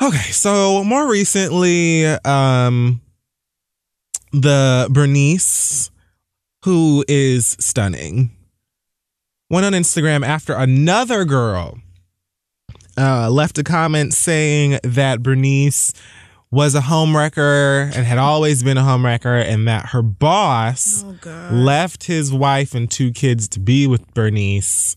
Okay, so more recently, the Bernice, who is stunning, went on Instagram after another girl left a comment saying that Bernice was a homewrecker and had always been a homewrecker, and that her boss left his wife and 2 kids to be with Bernice.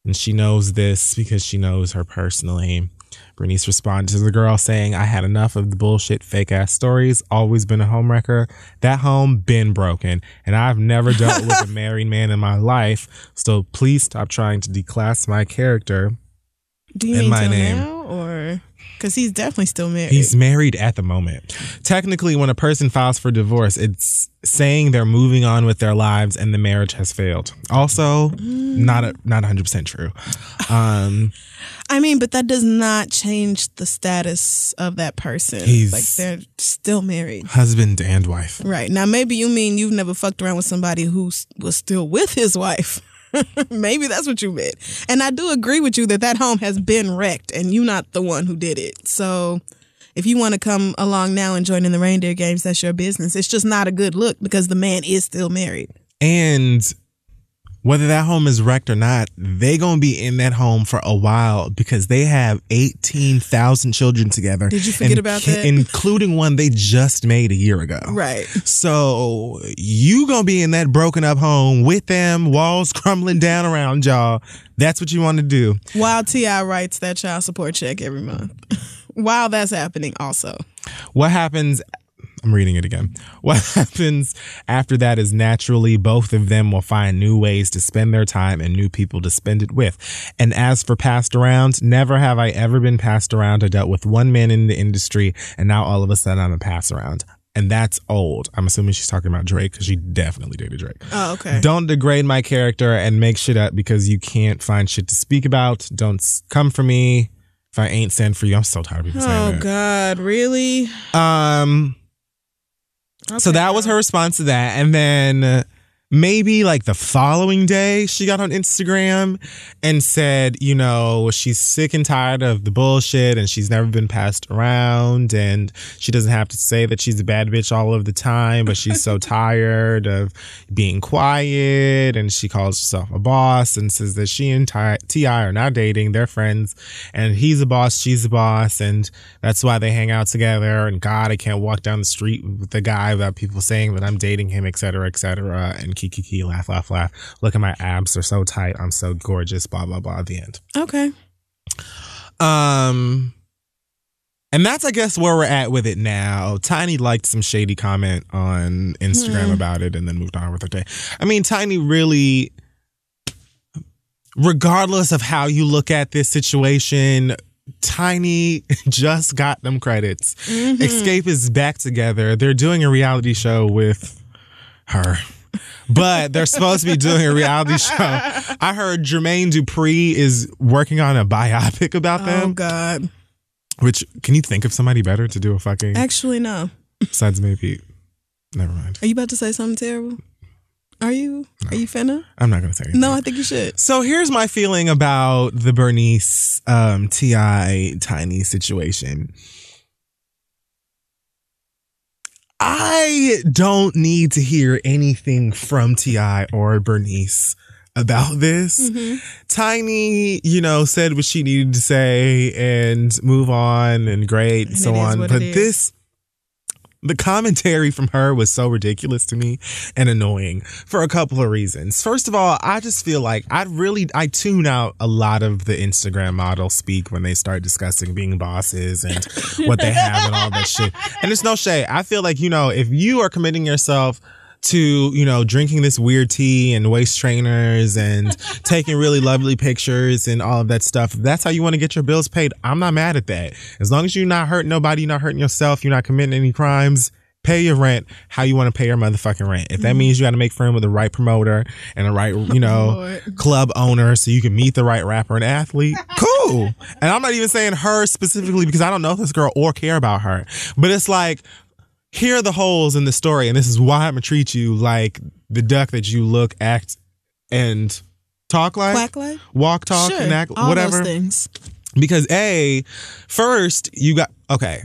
And she knows this because she knows her personally. Bernice responded to the girl saying, "I had enough of the bullshit, fake ass stories. Always been a homewrecker. That home been broken. And I've never dealt with a married man in my life. So please stop trying to declass my character." Do you mean my name now, or because he's definitely still married? He's married at the moment. Technically, when a person files for divorce, it's saying they're moving on with their lives and the marriage has failed. Also, not 100% true. I mean, but that does not change the status of that person. Like, they're still married, husband and wife. Right now, maybe you mean you've never fucked around with somebody who was still with his wife. Maybe that's what you meant. And I do agree with you that home has been wrecked and you're not the one who did it. So if you want to come along now and join in the reindeer games, that's your business. It's just not a good look because the man is still married. And whether that home is wrecked or not, they going to be in that home for a while because they have 18,000 children together. Did you forget about that? Including one they just made a year ago. Right. So you going to be in that broken up home with them, walls crumbling down around y'all. That's what you want to do. While T.I. writes that child support check every month. While that's happening also. What happens... I'm reading it again. What happens after that is naturally both of them will find new ways to spend their time and new people to spend it with. And as for passed around, never have I ever been passed around. I dealt with one man in the industry and now all of a sudden I'm a pass around. And that's old. I'm assuming she's talking about Drake because she definitely dated Drake. Oh, okay. Don't degrade my character and make shit up because you can't find shit to speak about. Don't come for me if I ain't sent for you. I'm so tired of people saying that. Oh, God. Really? Okay. So that was her response to that. And then maybe like the following day, she got on Instagram and said, you know, she's sick and tired of the bullshit and she's never been passed around. And she doesn't have to say that she's a bad bitch all of the time, but she's so tired of being quiet. And she calls herself a boss and says that she and T.I. are now dating. They're friends and he's a boss, she's a boss. And that's why they hang out together. And God, I can't walk down the street with the guy without people saying that I'm dating him, et cetera, and kiki, laugh, laugh, laugh. Look at my abs, they're so tight. I'm so gorgeous, blah, blah, blah, the end. Okay. And that's, I guess, where we're at with it now. Tiny liked some shady comment on Instagram about it and then moved on with her day. I mean, Tiny really, regardless of how you look at this situation, Tiny just got them credits. Escape is back together. They're doing a reality show with her. But they're supposed to be doing a reality show. I heard Jermaine Dupri is working on a biopic about them. Oh, God. Which, can you think of somebody better to do a fucking... Actually, no. Besides maybe... Never mind. Are you about to say something terrible? Are you? No. Are you finna? I'm not going to say anything. No, I think you should. So here's my feeling about the Bernice T.I. Tiny situation. I don't need to hear anything from T.I. or Bernice about this. Tiny, you know, said what she needed to say and move on and great and so on. But the commentary from her was so ridiculous to me and annoying for a couple of reasons. First of all, I just feel like I tune out a lot of the Instagram models speak when they start discussing being bosses and what they have and all that shit. And it's no shade. I feel like, you know, if you are committing yourself to, you know, drinking this weird tea and waist trainers and taking really lovely pictures and all of that stuff, if that's how you want to get your bills paid, I'm not mad at that. As long as you're not hurting nobody, you're not hurting yourself, you're not committing any crimes, pay your rent how you want to pay your motherfucking rent. If that means you got to make friends with the right promoter and the right, you know, club owner so you can meet the right rapper and athlete, cool. And I'm not even saying her specifically because I don't know this girl or care about her. But it's like, here are the holes in the story, and this is why I'm going to treat you like the duck that you look, act, and talk like. Quack like? Walk, talk, sure. and act, all whatever. Those things. Because first you got, okay.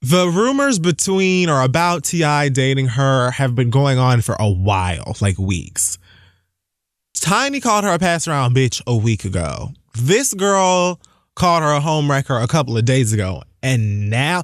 The rumors between or about T.I. dating her have been going on for a while, like weeks. Tiny called her a pass around bitch a week ago. This girl called her a homewrecker a couple of days ago. And now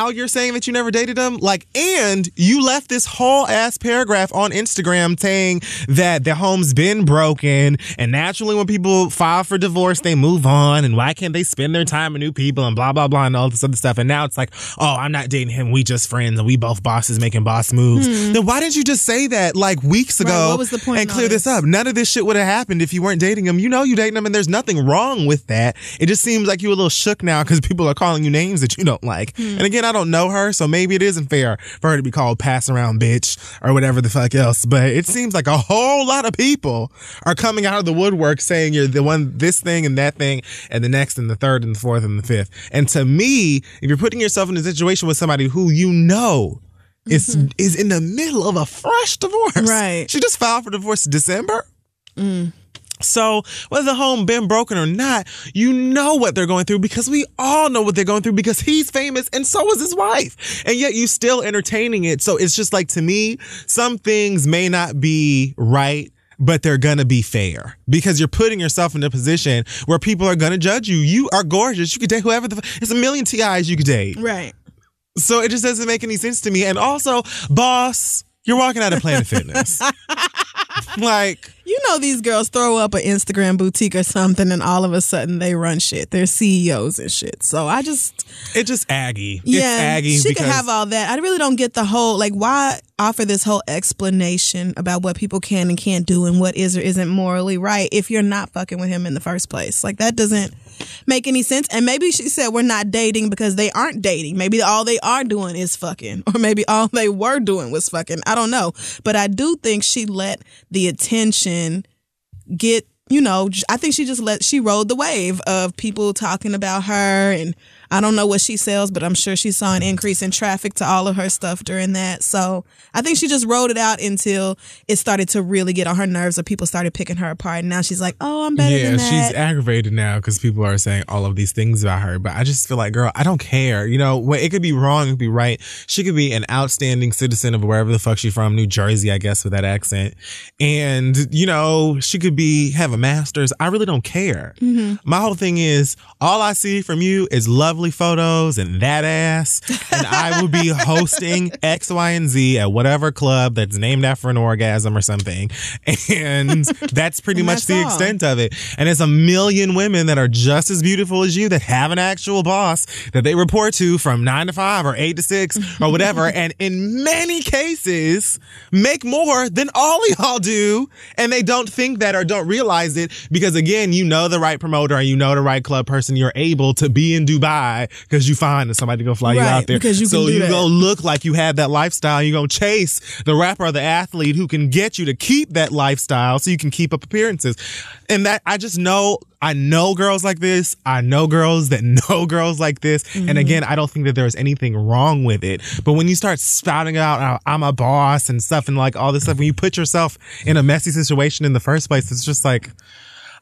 you're saying that you never dated him? Like, and you left this whole ass paragraph on Instagram saying that their home's been broken, and naturally when people file for divorce, they move on, and why can't they spend their time with new people and blah, blah, blah, and all this other stuff. And now it's like, oh, I'm not dating him. We just friends, and we both bosses making boss moves. Then why didn't you just say that like weeks ago? Right, what was the point and clear this up? None of this shit would have happened if you weren't dating him. You know you dating him, and there's nothing wrong with that. It just seems like you're a little shook now because people are calling you names that you don't like. And again, I don't know her, so maybe it isn't fair for her to be called pass around bitch or whatever the fuck else. But it seems like a whole lot of people are coming out of the woodwork saying you're the one, this thing and that thing, and the next and the third and the fourth and the fifth. And to me, if you're putting yourself in a situation with somebody who you know is in the middle of a fresh divorce. Right. She just filed for divorce in December. So whether the home been broken or not, you know what they're going through, because we all know what they're going through, because he's famous and so is his wife. And yet you still entertaining it. So it's just like, to me, some things may not be right, but they're gonna be fair, because you're putting yourself in a position where people are gonna judge you. You are gorgeous. You could date whoever it's a million TIs you could date. Right. So it just doesn't make any sense to me. And also, boss, you're walking out of Planet Fitness. Like, you know, these girls throw up an Instagram boutique or something, and all of a sudden they run shit. They're CEOs and shit. So it's just aggy. Yeah, it's aggy. She could have all that. I really don't get the whole, like, why offer this whole explanation about what people can and can't do and what is or isn't morally right if you're not fucking with him in the first place? Like, that doesn't make any sense. And maybe she said we're not dating because they aren't dating. Maybe all they are doing is fucking, or maybe all they were doing was fucking. I don't know. But I do think she let the attention get, I think she rode the wave of people talking about her, and I don't know what she sells, but I'm sure she saw an increase in traffic to all of her stuff during that. So I think she just rode it out until it started to really get on her nerves, or people started picking her apart. And now she's like, oh, I'm better than that. Yeah, she's aggravated now because people are saying all of these things about her. But I just feel like, girl, I don't care. It could be wrong, it could be right. She could be an outstanding citizen of wherever the fuck she's from, New Jersey, I guess, with that accent. And, she could have a master's. I really don't care. My whole thing is, all I see from you is lovely photos and that ass, and I will be hosting X, Y, and Z at whatever club that's named after an orgasm or something, and that's pretty much the extent of it. And there's a million women that are just as beautiful as you that have an actual boss that they report to from 9 to 5 or 8 to 6 or whatever, and in many cases make more than all y'all do, and they don't think that or don't realize it, because again, the right promoter and the right club person, you're able to be in Dubai because you find somebody to go fly you out there. Because you gonna look like you have that lifestyle. You're gonna chase the rapper or the athlete who can get you to keep that lifestyle so you can keep up appearances. And that, I know girls like this. I know girls that know girls like this. And again, I don't think that there's anything wrong with it. But when you start spouting out, I'm a boss and stuff, and like all this stuff, when you put yourself in a messy situation in the first place, it's just like,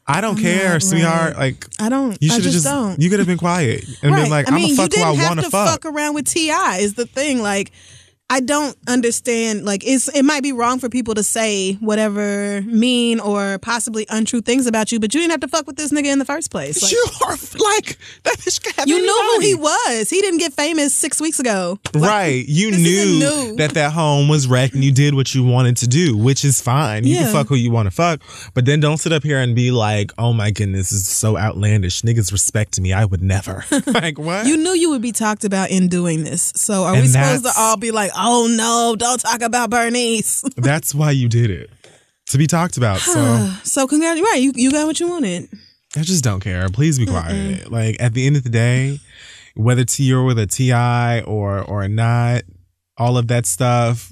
I don't care, sweetheart. Like, I don't. You should have don't. You could have been quiet and been like, I'm a fuck who I want to fuck. You didn't have to fuck around with T.I. is the thing. Like, I don't understand. Like, it might be wrong for people to say whatever mean or possibly untrue things about you, but you didn't have to fuck with this nigga in the first place. Like, you are like, that bitch could have you anybody. knew who he was. He didn't get famous 6 weeks ago. Right. You knew that home was wrecked, and you did what you wanted to do, which is fine. You can fuck who you want to fuck, but then don't sit up here and be like, oh my goodness, this is so outlandish. Niggas respect me. I would never. Like, what? You knew you would be talked about in doing this. So are we supposed to all be like, oh no, don't talk about Bernice? That's why you did it. To be talked about. So congratulations. Right, you got what you wanted. I just don't care. Please be quiet. Like, at the end of the day, whether you're with a T.I. or not, all of that stuff,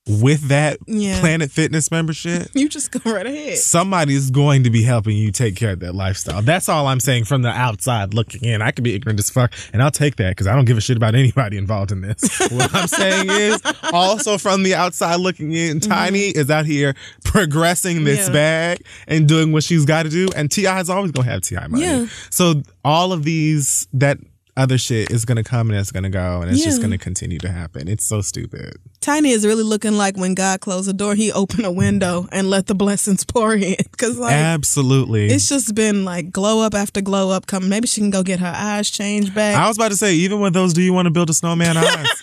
with that Planet Fitness membership, you just go right ahead. Somebody's going to be helping you take care of that lifestyle. That's all I'm saying from the outside looking in. I could be ignorant as fuck, and I'll take that because I don't give a shit about anybody involved in this. What I'm saying is, also from the outside looking in, Tiny is out here progressing this bag and doing what she's got to do, and T.I. is always going to have T.I. money. Yeah. So all of these, that other shit is going to come and it's going to go, and it's just going to continue to happen. It's so stupid. Tiny is really looking like when God closed the door, he opened a window and let the blessings pour in. Cause like, absolutely. It's just been like glow up after glow up coming. Maybe she can go get her eyes changed back. I was about to say, even with those, do you want to build a snowman eyes?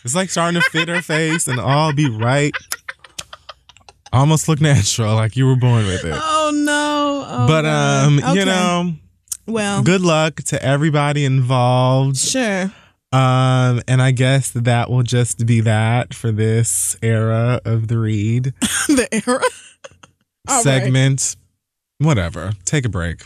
It's like starting to fit her face and all be right. Almost look natural, like you were born with it. Oh no. Oh, but okay. You know, well, good luck to everybody involved. Sure. And I guess that will just be that for this era of the read. The era? Segment. Right. Whatever. Take a break.